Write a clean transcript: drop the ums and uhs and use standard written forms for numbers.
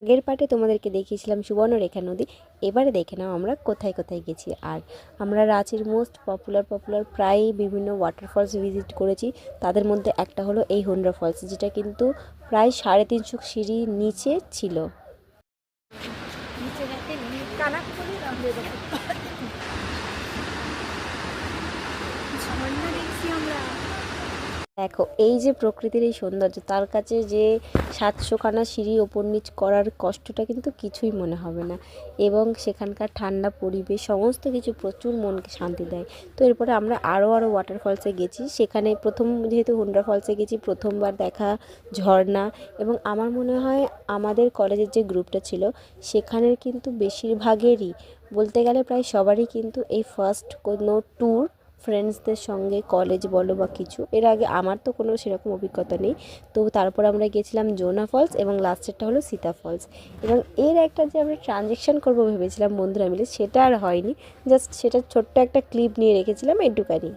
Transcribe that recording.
আগের পার্টে তোমাদেরকে দেখিয়েছিলাম সুবর্ণরেখা নদী। এবারে দেখে নাও আমরা কোথায় কোথায় গেছি। আর আমরা রাঁচির মোস্ট পপুলার প্রায় বিভিন্ন ওয়াটারফলস ভিজিট করেছি। তাদের মধ্যে একটা হলো এই হুন্ড্রা ফলস, যেটা কিন্তু প্রায় 350 সিঁড়ির নিচে ছিল। দেখো এই যে প্রকৃতির এই সৌন্দর্য, তার কাছে যে 700খানা সিঁড়ি ওপর নিচ করার কষ্টটা কিন্তু কিছুই মনে হবে না। এবং সেখানকার ঠান্ডা পরিবেশ সমস্ত কিছু প্রচুর মনকে শান্তি দেয়। তো এরপরে আমরা আরও ওয়াটারফলসে গেছি। সেখানে প্রথম যেহেতু হুন্ড্রা ফলসে গেছি, প্রথমবার দেখা ঝর্ণা। এবং আমার মনে হয় আমাদের কলেজের যে গ্রুপটা ছিল সেখানের কিন্তু বেশিরভাগেরই, বলতে গেলে প্রায় সবারই কিন্তু এই ফার্স্ট কোনো ট্যুর ফ্রেন্ডসদের সঙ্গে, কলেজ বলো বা কিছু। এর আগে আমার তো কোনো সেরকম অভিজ্ঞতা নেই। তো তারপর আমরা গেছিলাম জোনা ফলস এবং লাস্টেরটা হলো সীতা ফলস। এবং এর একটা যে আমরা ট্রানজেকশন করবো ভেবেছিলাম বন্ধুরা মিলে, সেটা আর হয়নি। জাস্ট সেটা ছোট্ট একটা ক্লিপ নিয়ে রেখেছিলাম, এটুকানি।